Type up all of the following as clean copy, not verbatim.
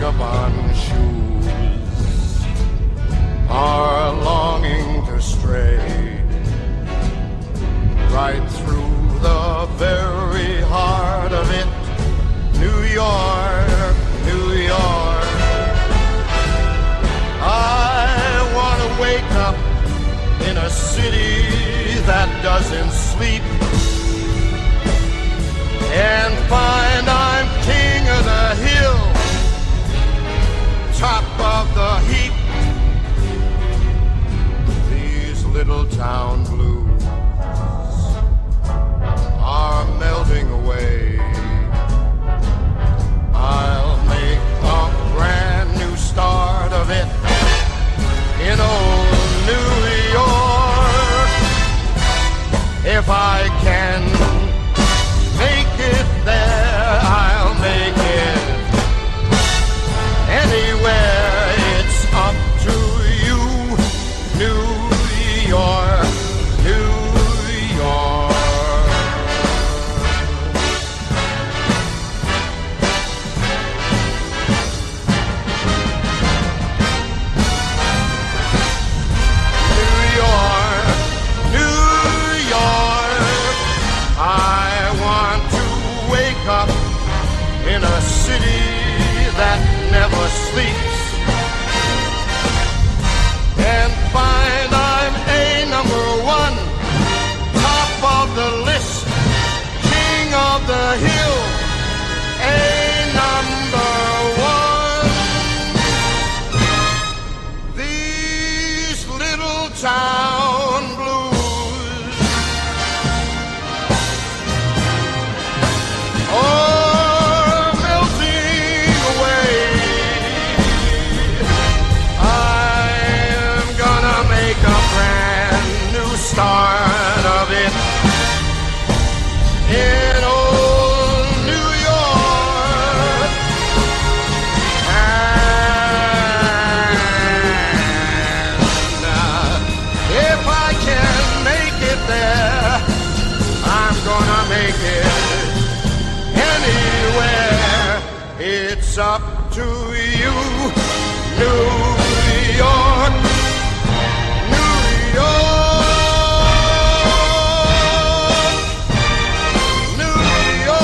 vagabond shoes are longing to stray right through the very heart of it. New York, New York. I want to wake up in a city that doesn't sleep and find I'm king of the hill, top of the heap. These little town blues are melting away. I'll make a brand new start of it in old New York. If I can make it there, I'll make it anywhere. It's up to you, New York, New York. New York, New York. I want to wake up in a city that never sleeps and find I'm a number one, top of the list, king of the hill, a number one. These little town blues are melting away. I'm gonna make a brand new start of it in old New York. And if I can make it there, I'm gonna make it anywhere. It's up to you, New York, New York, New York.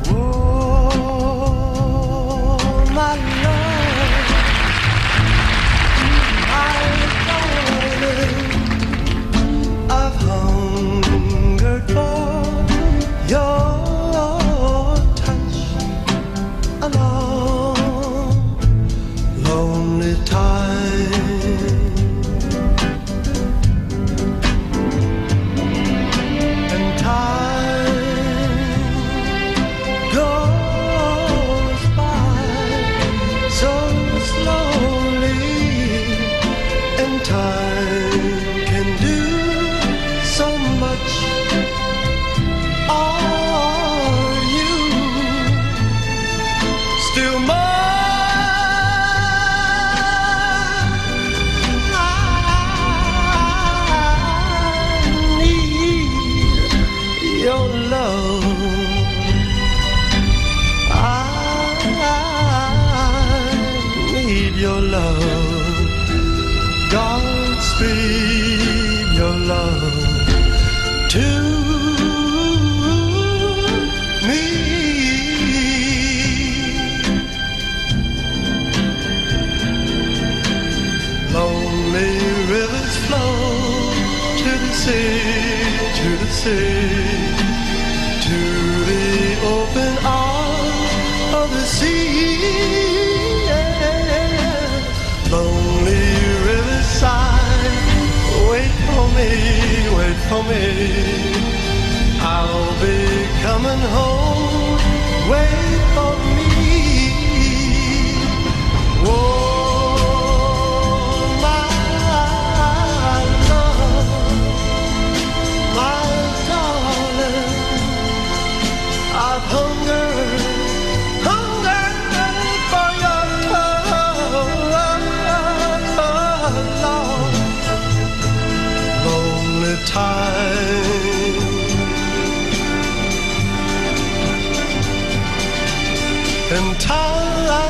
Oh, my love, my darling, I've hungered for your touch a long, lonely time. And time goes by so slowly, and time can do so much. Are you still mine? I need your love. I need your love. God speed your love to me. Lonely rivers flow to the sea, to the sea, to the open arms of the sea. Yeah. Lonely riverside, wait for me, wait for me. I'll be coming home, wait for me. Oh, my love, my darling, I've hungered for your love, Lord. time. And time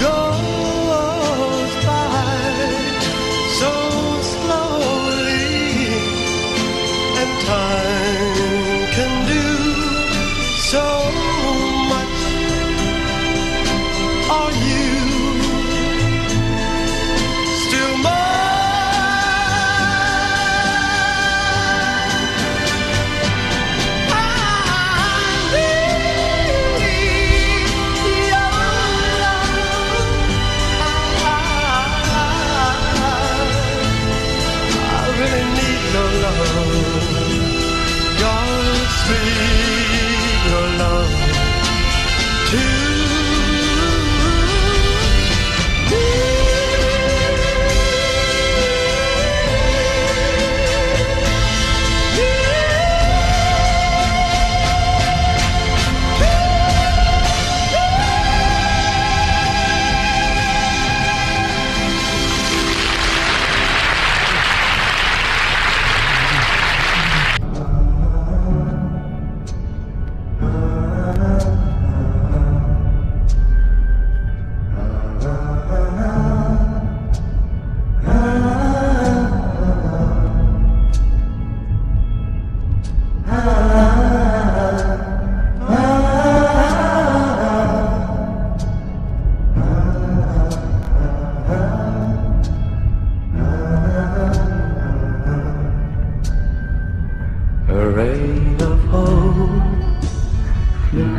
goes by so slowly, and time can do so much. Are you still mine?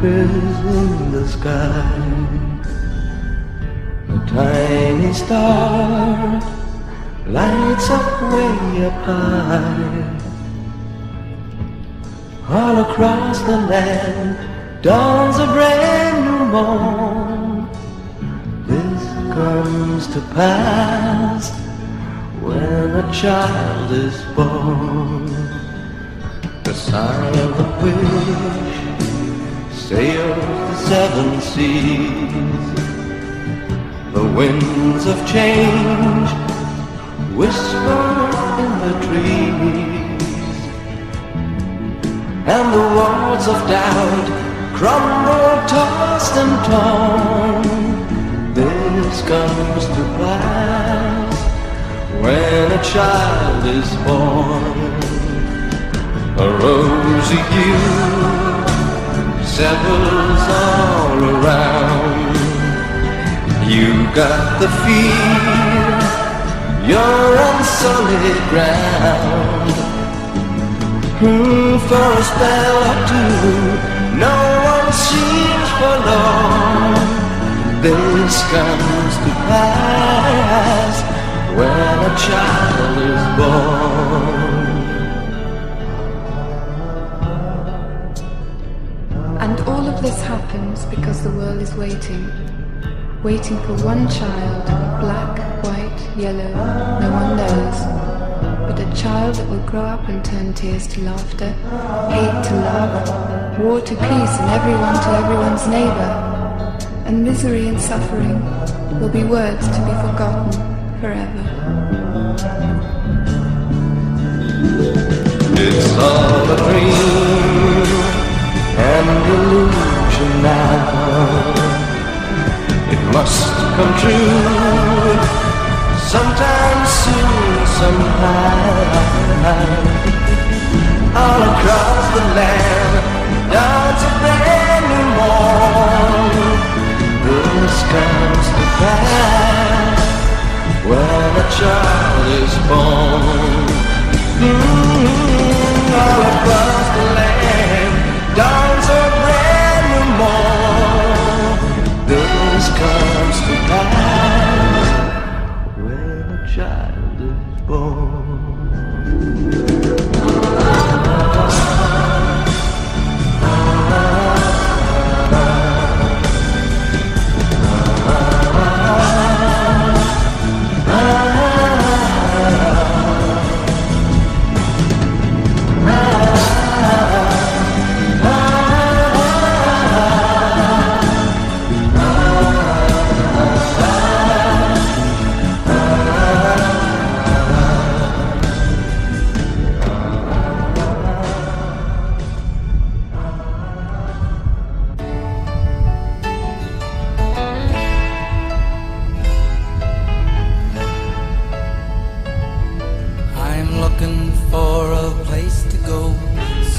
In the sky, a tiny star lights up way up high. All across the land dawns a brand new morn. This comes to pass when a child is born. The sign of the wish sails the seven seas. The winds of change whisper in the trees, and the walls of doubt crumble, tossed and torn. This comes to pass when a child is born. A rosy hue settles all around. You got the feel you're on solid ground. For a spell or two, no one seems forlorn. This comes to pass when a child is born. And all of this happens because the world is waiting for one child, black, white, yellow, no one knows. But a child that will grow up and turn tears to laughter, hate to love, war to peace, and everyone to everyone's neighbor. And misery and suffering will be words to be forgotten forever. It's all a dream and illusion now. It must come true sometime soon, somehow. All across the land dawns a brand new morn. This comes to pass when a child is born. All across the land dawns a brand new morn. This comes to pass when a child is born.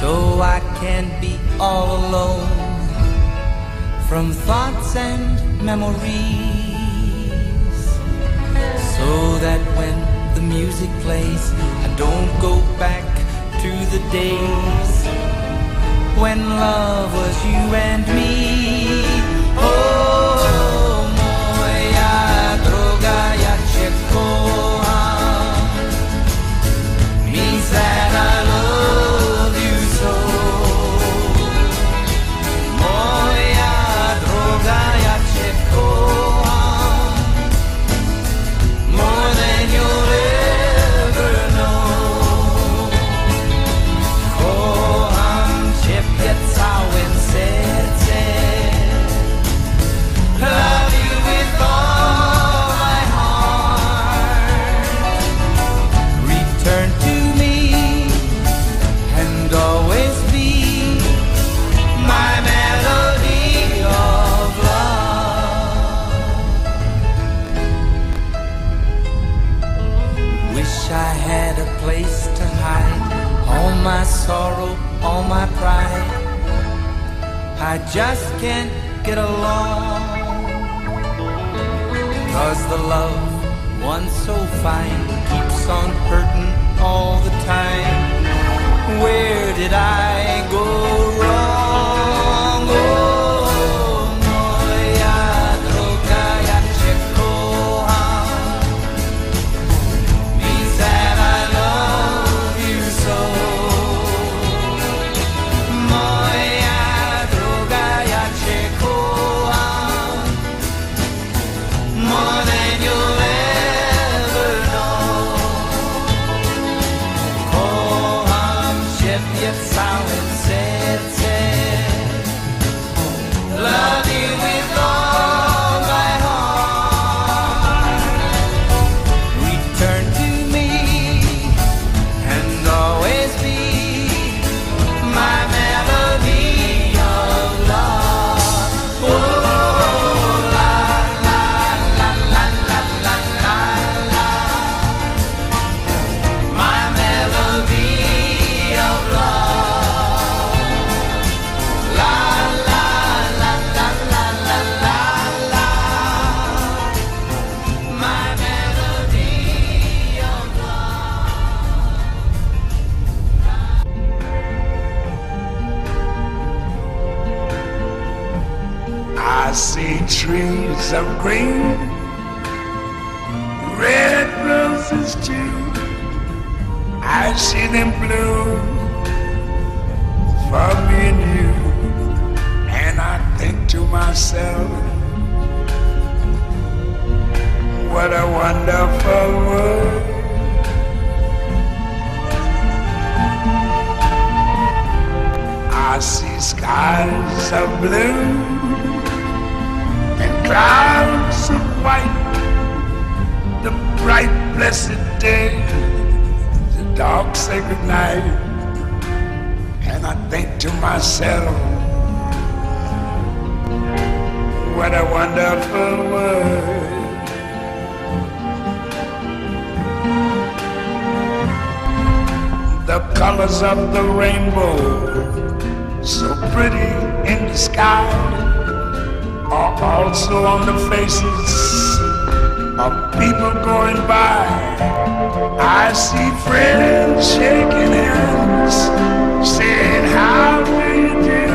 so I can't be all alone from thoughts and memories, so that when the music plays I don't go back to the days when love was you and me. Oh, moja droga, ja cię kocham, means that I love you so. Moja droga, ja cię kocham, more than you'll ever know. Kocham cię całym sercem, love you with all my heart. Return to me and always be my melody of love. Wish I had a place to hide all my sorrow, all my pride. I just can't get along, 'cause the love once so fine keeps on hurting all the time. Where did I go wrong? Oh, moja droga, ja cię kocham, means that I love you so. Moja droga, ja cię kocham, more than you'll ever know. Kocham ciebie całym sercem, love you with all my heart. Return to me and always be my melody of love. Oh, la la la la la la la la, my melody of love. La la la la la la la la, my melody of I see trees of green, red roses too. I see them bloom for me and you. And I think to myself, what a wonderful world. I see skies of blue and clouds of white, the bright blessed day, the dark sacred night. And I think to myself, what a wonderful world. The colors of the rainbow, so pretty in the sky, are also on the faces of people going by. I see friends shaking hands, saying, how do you do?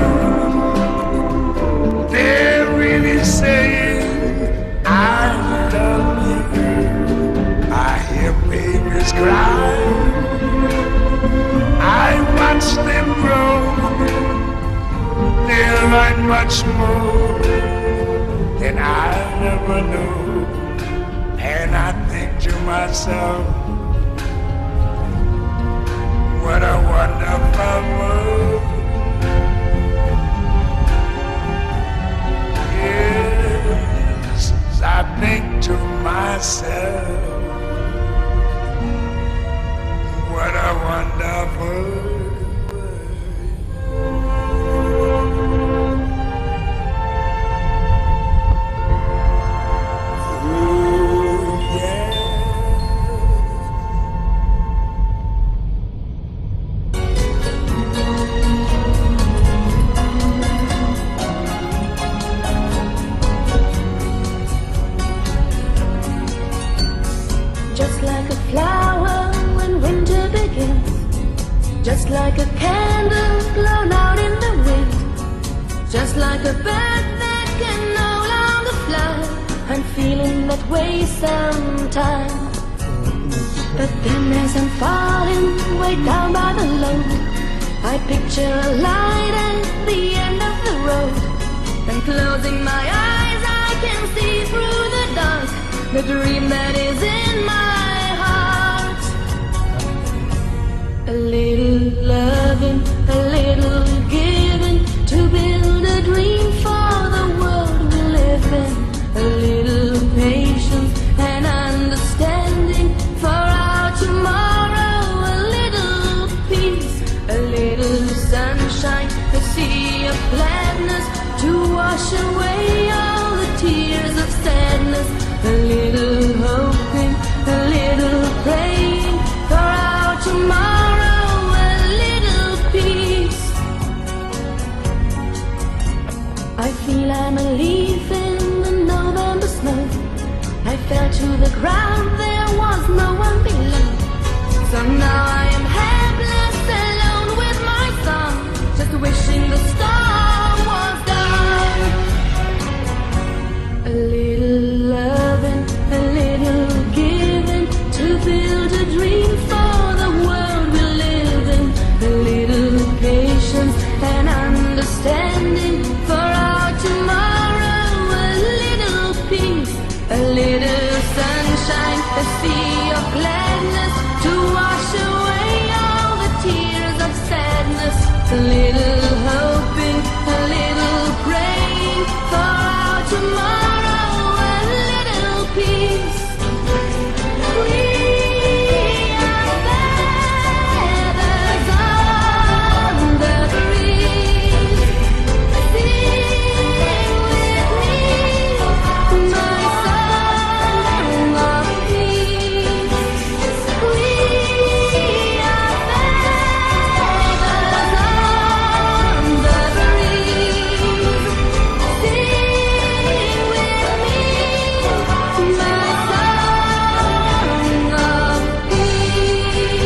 They're really saying, I love you. I hear babies cry, I watch them grow. They'll learn much more than I never knew. And I think to myself, what a wonderful world. Yes, I think to myself, what a wonderful world. just waste some time. But then as I'm falling way down by the load, I picture a light at the end of the road. And closing my eyes I can see through the dark the dream that is in my heart. A little loving, a little giving, to build a dream for the world we live in. A little patience and understanding for our tomorrow. A little peace, a little sunshine, a sea of gladness to wash away all the tears of sadness. A little hoping, a little praying for our tomorrow. A little peace. I feel I'm a leaf in the November snow. I fell to the ground, there was no one below. So now I am helpless, alone with my song, just wishing the storm was gone. A little loving, a little giving, to build a dream for the world we live in. A little patience and understanding for our tomorrow. A little peace, a little sunshine, a sea of gladness to wash away all the tears of sadness. A little hoping, a little praying for our tomorrow. A little peace. We are feathers on the breeze. Sing with me, my song of peace. We are feathers on the breeze. Sing with me, my song of peace.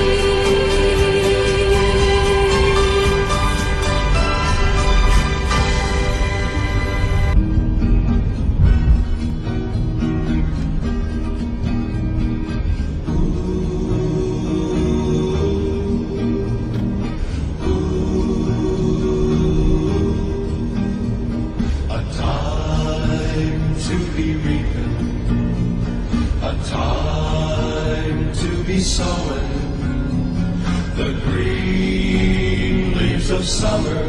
A time to be reaping, a time to be sowing. The green leaves of summer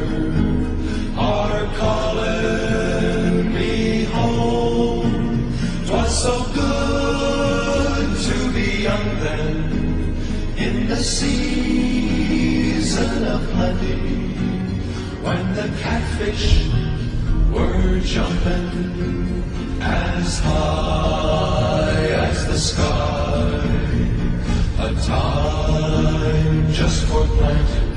are calling me home. 'Twas so good to be young then, in the season of plenty, when the catfish were jumping as high as the sky. A time just for planting,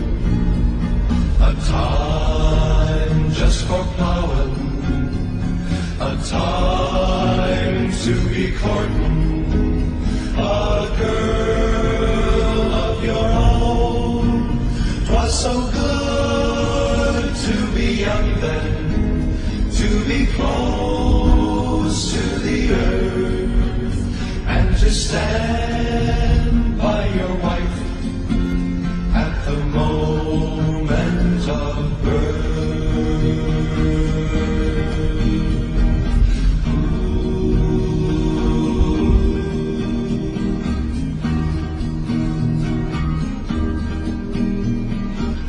a time just for plowing, a time to be courting a girl of your own. 'Twas so good to be young then, to be close to the earth, and to stand by your wife at the moment of birth.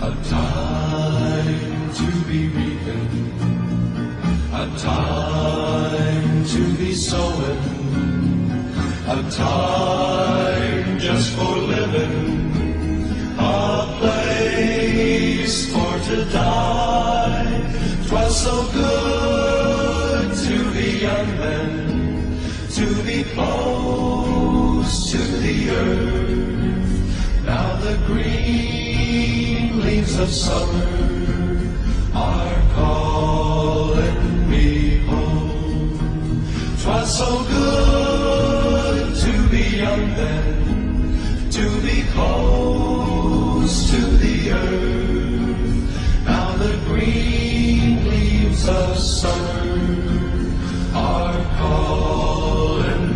A time to be reaping, a time to be sowing, a time just for living, a place for to die. 'Twas so good to be young then, to be close to the earth. Now the green leaves of summer are calling me home. 'Twas so good to be young then, to be close to the earth. Now the green leaves of summer are calling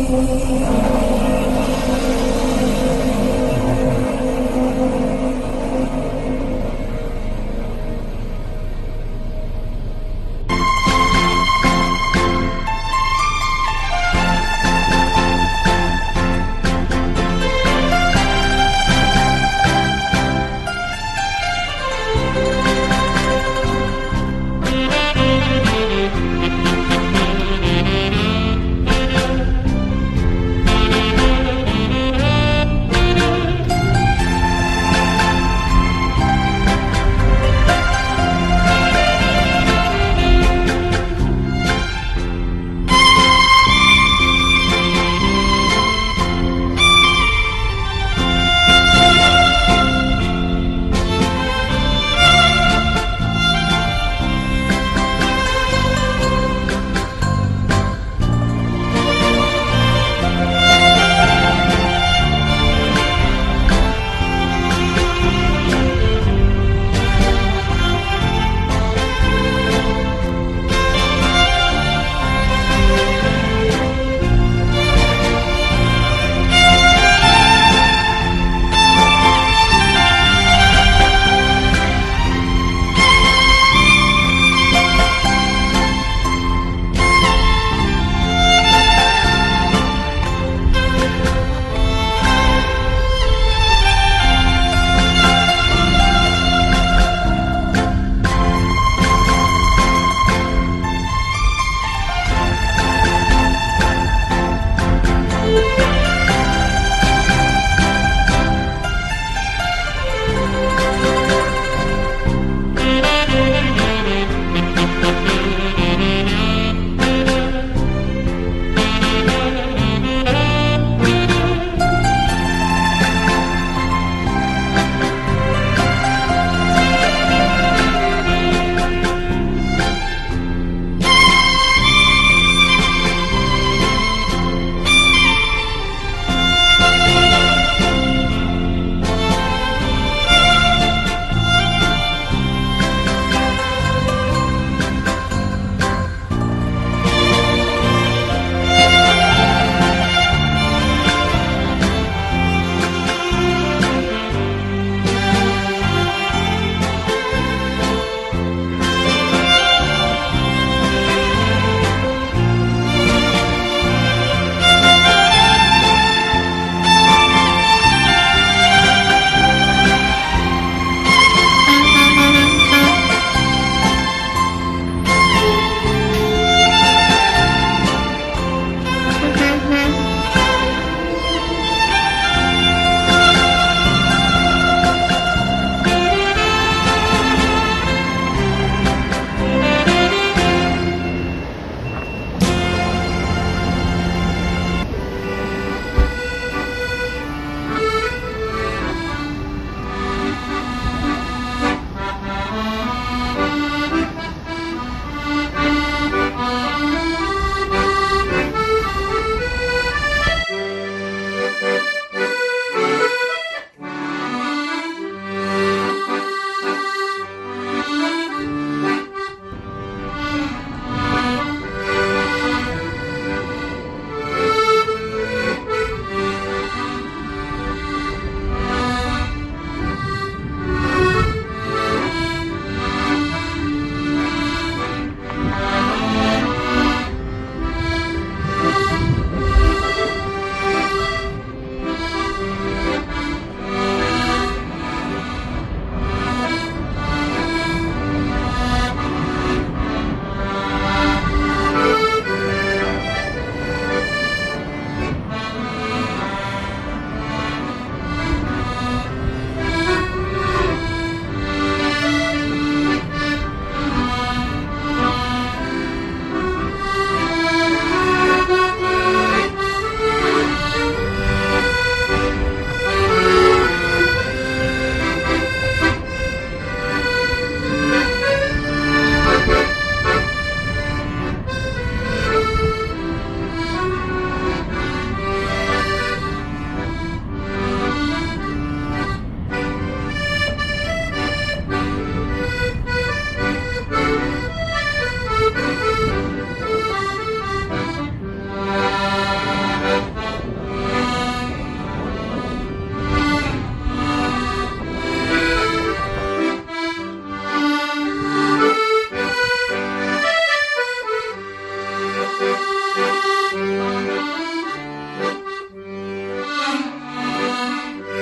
me.